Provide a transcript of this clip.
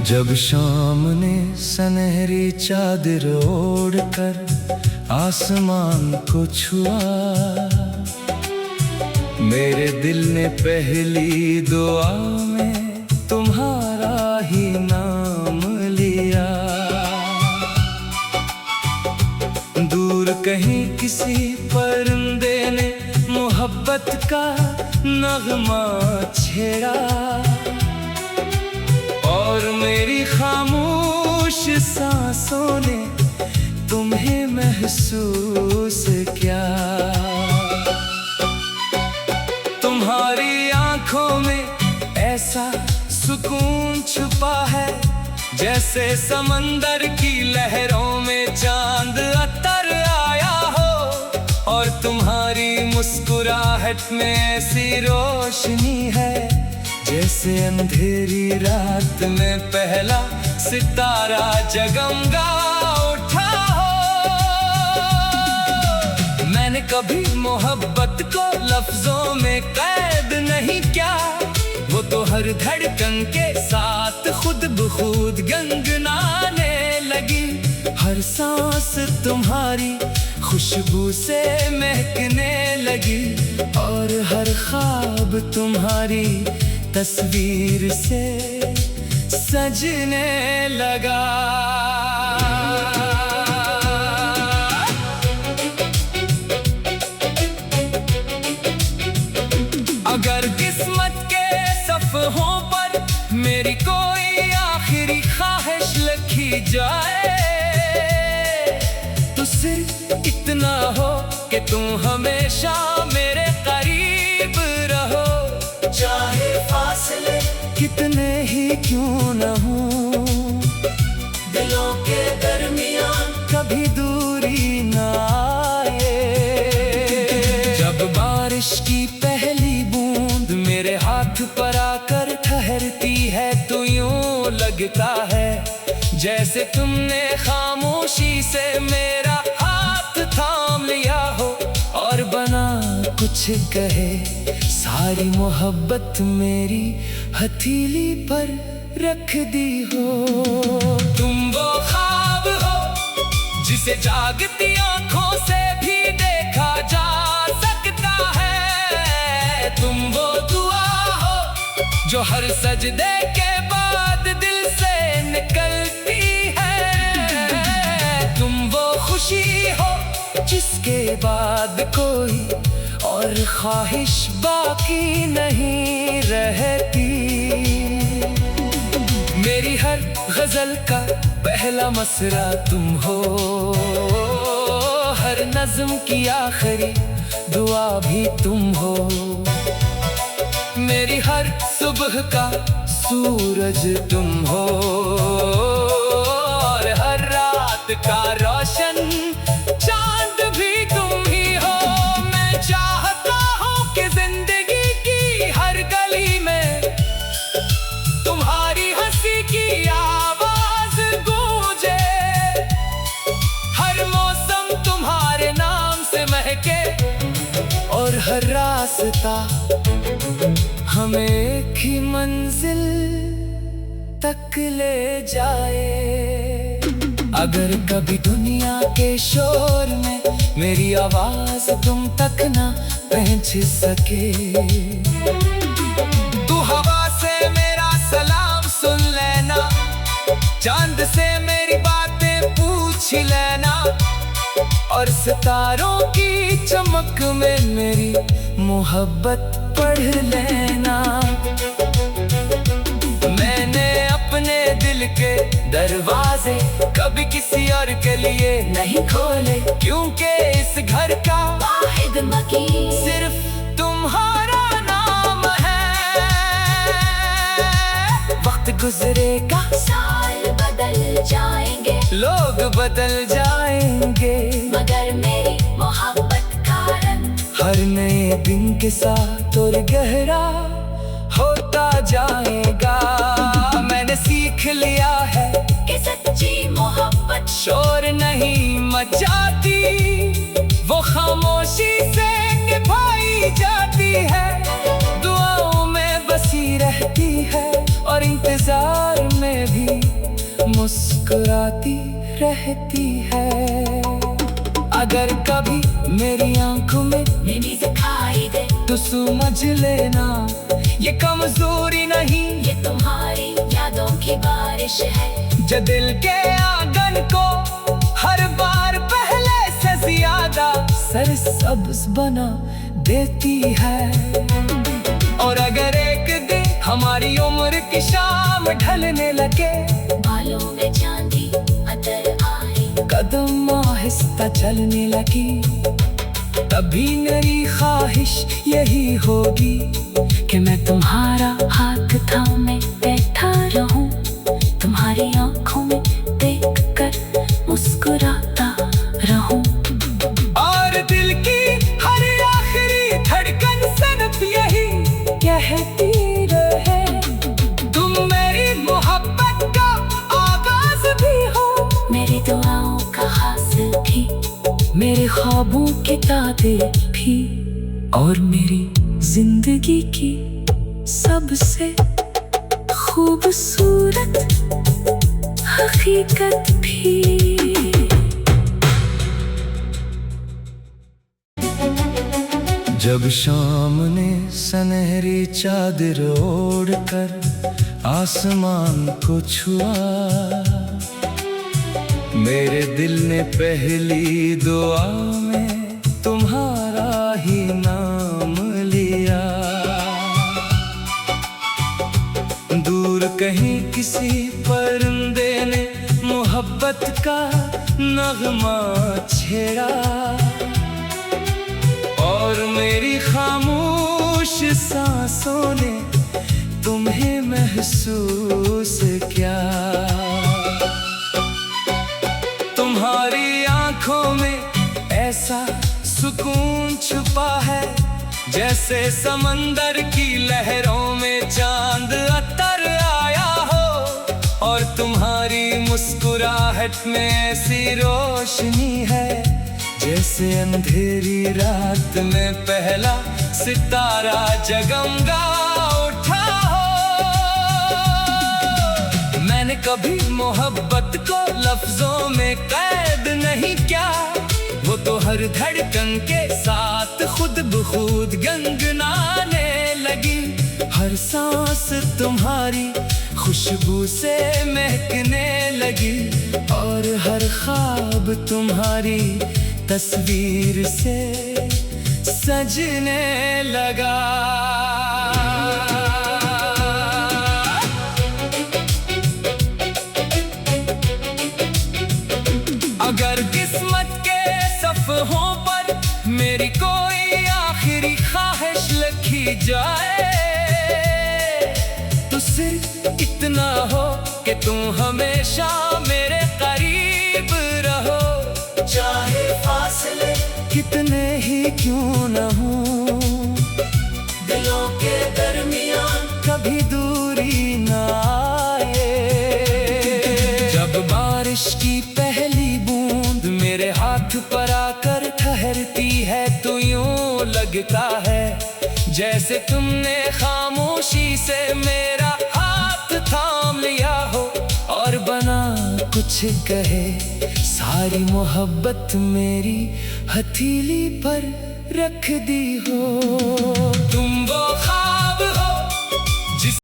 जब शाम ने सनहरी चादर ओढ़कर आसमान को छुआ, मेरे दिल ने पहली दुआ में तुम्हारा ही नाम लिया। दूर कहीं किसी परिंदे ने मोहब्बत का नगमा छेड़ा, और मेरी खामोश सांसों ने तुम्हें महसूस किया। तुम्हारी आंखों में ऐसा सुकून छुपा है, जैसे समंदर की लहरों में चांद अतर आया हो। और तुम्हारी मुस्कुराहट में ऐसी रोशनी है, जैसे अंधेरी रात में पहला सितारा जगमगा उठा हो। मैंने कभी मोहब्बत को लफ्जों में कैद नहीं किया, वो तो हर धड़कन के साथ खुद ब खुद गुनगुनाने लगी। हर सांस तुम्हारी खुशबू से महकने लगी, और हर ख्वाब तुम्हारी तस्वीर से सजने लगा। अगर किस्मत के सफ़हों पर मेरी कोई आखिरी ख्वाहिश लिखी जाए, तो सिर्फ इतना हो कि तुम हमेशा मेरे करीब रहो। चाहे फासले कितने ही क्यों न हो, दिलों के दरमियान कभी दूरी न आए। जब बारिश की पहली बूंद मेरे हाथ पर आकर ठहरती है, तो यूं लगता है जैसे तुमने खामोशी से मेरा हाथ थाम लिया हो, और बना कुछ कहे सारी मोहब्बत मेरी हथेली पर रख दी हो। तुम वो ख्वाब हो जिसे जागती आंखों से भी देखा जा सकता है। तुम वो दुआ हो जो हर सजदे के बाद दिल से निकलती है। तुम वो खुशी हो जिसके बाद कोई और ख्वाहिश बाकी नहीं रहती। मेरी हर गजल का पहला मसरा तुम हो, हर नज्म की आखिरी दुआ भी तुम हो। मेरी हर सुबह का सूरज तुम हो, और हर रात का रोशन चांद भी तुम ही हो। मैं चाहता हूँ कि जिंदगी की हर गली में तुम्हारी हंसी की आवाज गूंजे, हर मौसम तुम्हारे नाम से महके, और हर रास्ता हमें एक ही मंजिल तक ले जाए। अगर कभी दुनिया के शोर में मेरी आवाज तुम तक ना पहुंच सके, तू हवा से मेरा सलाम सुन लेना, चांद से मेरी बातें पूछ लेना, और सितारों की चमक में मेरी मोहब्बत पढ़ लेना। मैंने अपने दिल के दरवाजे कभी किसी और के लिए नहीं खोले, क्योंकि इस घर का वाहिद मकीन सिर्फ तुम्हारा नाम है। वक्त गुजरेगा, साल बदल जाएंगे, लोग बदल जाएंगे, मगर मेरी मोहब्बत का रंग हर नए दिन के साथ और गहरा होता जाएगा। मैंने सीख लिया है कि सच्ची मोहब्बत शोर नहीं मचाती, वो खामोशी से निभाई जाती है, दुआओं में बसी रहती है, और इंतजार में भी मुस्कुराती रहती है। अगर कभी मेरी आंखों में नमी दिखाई दे तो समझ लेना ये कमजोरी नहीं, ये तुम्हारी यादों की बारिश है जो दिल के आंगन को हर बार पहले से ज्यादा सरसब्ज बना देती है। और अगर एक दिन हमारी उम्र की शाम ढलने लगे, बालों में चांदी अतर आए, कदम आहिस्ता चलने लगी, तभी मेरी ख्वाहिश यही होगी कि मैं तुम्हारा हाथ थामे बैठा रहूं, तुम्हारी आंखों में देखकर मुस्कुराता रहूं। और दिल की हर आखिरी धड़कन सिर्फ यही कहती रहे, तुम मेरी मोहब्बत का आगाज भी हो, मेरी दुआओं का हासिल भी, मेरे ख्वाबों की ताबीर भी, और मेरी जिंदगी की सबसे खूबसूरत हकीकत भी। जब शाम ने सुनहरी चादर ओढ़कर आसमान को छुआ, मेरे दिल ने पहली दुआ में तुम्हारा ही नाम लिया। दूर कहीं किसी परिंदे ने मोहब्बत का नगमा छेड़ा, और मेरी खामोश सांसों ने तुम्हें महसूस किया। तुम्हारी आंखों में ऐसा सुकून छुपा है, जैसे समंदर की लहरों में चांद अतर आया हो, और तुम्हारी मुस्कुराहट में ऐसी रोशनी है, जैसे अंधेरी रात में पहला सितारा जगमगा उठा हो। मैंने कभी मोहब्बत को लफ्जों में कैद नहीं किया, वो तो हर धड़कन के साथ खुद ब खुद गनगनाने लगी। हर सांस तुम्हारी खुशबू से महकने लगी, और हर ख्वाब तुम्हारी तस्वीर से सजने लगा। अगर किस्मत के सफ़हों पर मेरी कोई आखिरी ख्वाहिश लिखी जाए, तो सिर्फ इतना हो कि तुम हमेशा मेरे करीब रहो, चाहे फासले कितने ही क्यों न हो। दिलों के दरमियान कभी दूरी न आए। जब बारिश की पहली बूंद मेरे हाथ पर आकर ठहरती है, तो यूं लगता है जैसे तुमने खामोशी से मेरा हाथ थाम लिया हो, और बना कुछ कहे सारी मोहब्बत मेरी हथेली पर रख दी हो। तुम वो